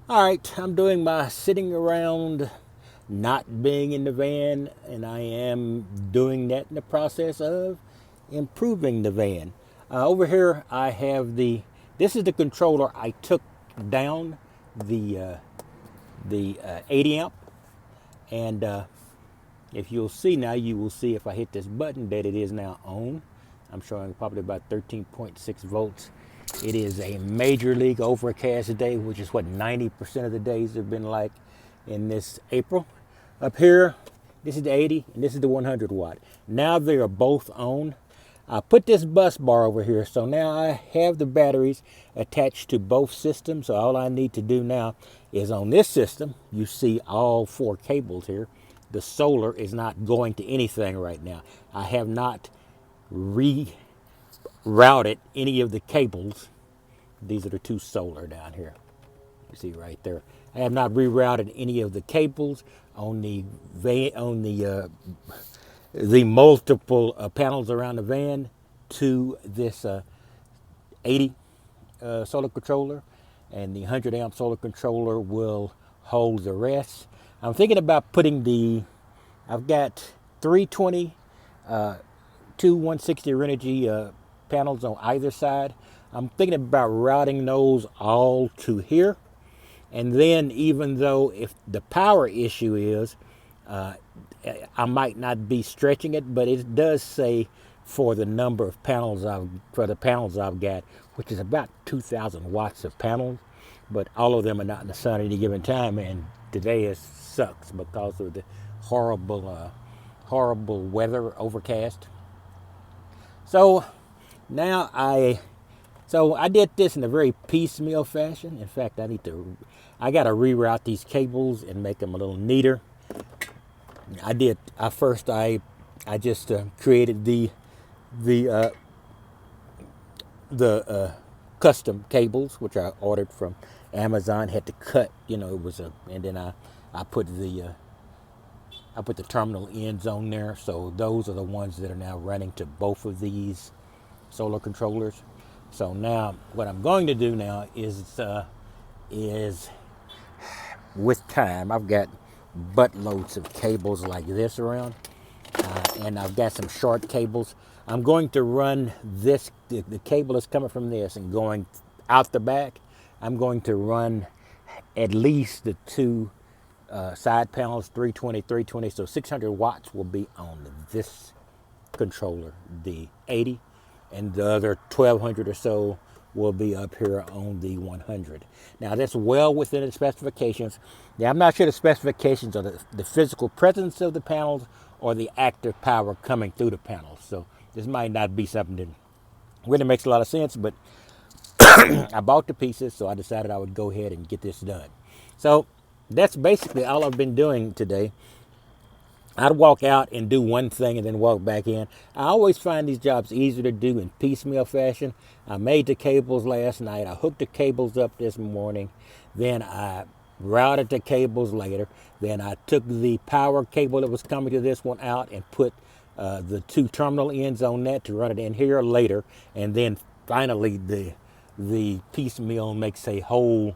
All right, I'm doing my sitting around not being in the van, and I am doing that in the process of improving the van. Over here, I have this is the controller I took down the, uh, the 80 amp, and if you'll see now, you will see if I hit this button that it is now on. I'm showing probably about 13.6 volts. It is a major league overcast day, which is what 90% of the days have been like in this April. Up here, this is the 80 and this is the 100 watt. Now they are both on. I put this bus bar over here, so now I have the batteries attached to both systems. So all I need to do now is on this system, you see all four cables here. The solar is not going to anything right now. I have not rerouted any of the cables. These are the two solar down here. You see right there. I have not rerouted any of the cables on the multiple panels around the van to this 80 solar controller, and the 100 amp solar controller will hold the rest. I'm thinking about I've got 320, two 160 renogy panels on either side. I'm thinking about routing those all to here. And then, even though if the power issue is, I might not be stretching it, but it does say for the number of panels I've got, which is about 2,000 watts of panels, but all of them are not in the sun at any given time, and today sucks because of the horrible weather, overcast. So now I did this in a very piecemeal fashion. In fact, I got to reroute these cables and make them a little neater. I just created the custom cables, which I ordered from Amazon. Had to cut, and then I put the terminal ends on there. So those are the ones that are now running to both of these solar controllers. So now what I'm going to do now is with time, I've got buttloads of cables like this around, and I've got some short cables. I'm going to run the cable is coming from this and going out the back. I'm going to run at least the two side panels, 320, so 600 watts will be on this controller, the 80, and the other 1200 or so will be up here on the 100. Now that's well within the specifications. Now I'm not sure the specifications are the physical presence of the panels or the active power coming through the panels. So this might not be something that really makes a lot of sense, but I bought the pieces, so I decided I would go ahead and get this done. So that's basically all I've been doing today. I'd walk out and do one thing and then walk back in. I always find these jobs easier to do in piecemeal fashion. I made the cables last night. I hooked the cables up this morning. Then I routed the cables later. Then I took the power cable that was coming to this one out and put the two terminal ends on that to run it in here later. And then finally the piecemeal makes a whole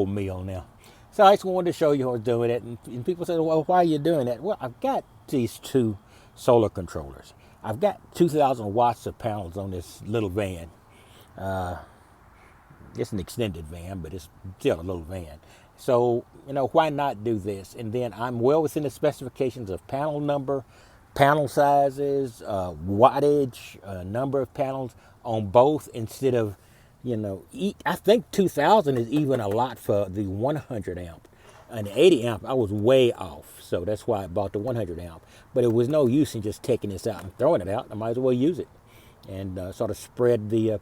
meal now. So I just wanted to show you how I was doing it. And people said, well, why are you doing that? Well, I've got these two solar controllers. I've got 2,000 watts of panels on this little van. It's an extended van, but it's still a little van. So, why not do this? And then I'm well within the specifications of panel number, panel sizes, wattage, number of panels on both instead of I think 2,000 is even a lot for the 100 amp. And the 80 amp, I was way off. So that's why I bought the 100 amp. But it was no use in just taking this out and throwing it out. I might as well use it and sort of spread the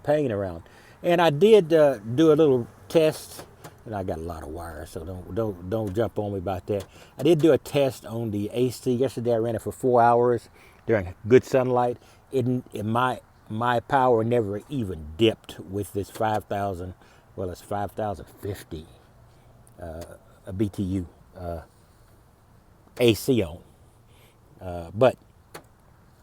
pain around. And I did do a little test, and I got a lot of wires, so don't jump on me about that. I did do a test on the AC yesterday. I ran it for 4 hours during good sunlight. My power never even dipped with this 5,000. Well, it's 5,050 a BTU AC on. But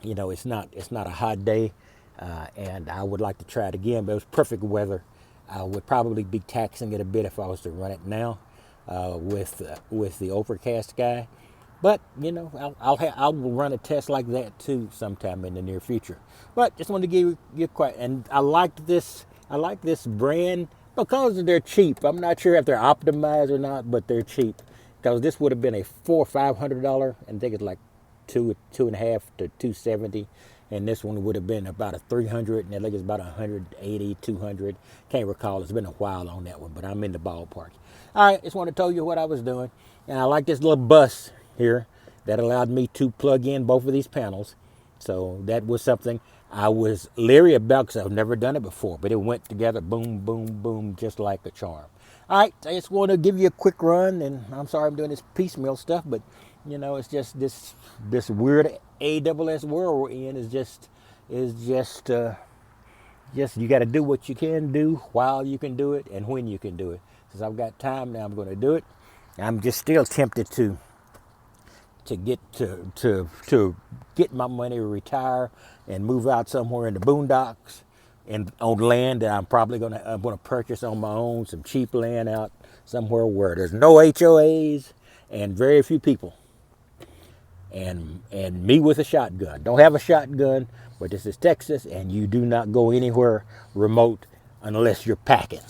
it's not a hot day, and I would like to try it again. But it was perfect weather I would probably be taxing it a bit if I was to run it now with the overcast guy. But you know, I'll run a test like that too sometime in the near future. But just wanted to give you quite, and I liked this. I like this brand because they're cheap. I'm not sure if they're optimized or not, but they're cheap. Because this would have been a $400 or $500, and I think it's like two and a half to 270, and this one would have been about a 300, and I think it's about 180, 200. Can't recall. It's been a while on that one, but I'm in the ballpark. All right, just want to tell you what I was doing, and I like this little bus here that allowed me to plug in both of these panels. So that was something I was leery about because I've never done it before, but it went together, boom, boom, boom, just like a charm. All right, I just want to give you a quick run, and I'm sorry I'm doing this piecemeal stuff, but you know, it's just this weird AWS world we're in is just you got to do what you can do while you can do it and when you can do it. Since I've got time now, I'm going to do it. I'm just still tempted to get my money, retire, and move out somewhere in the boondocks and on land that I'm gonna purchase on my own, some cheap land out somewhere where there's no HOAs and very few people, and me with a shotgun. Don't have a shotgun, but this is Texas, and you do not go anywhere remote unless you're packing.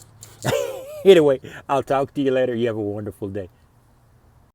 Anyway, I'll talk to you later. You have a wonderful day.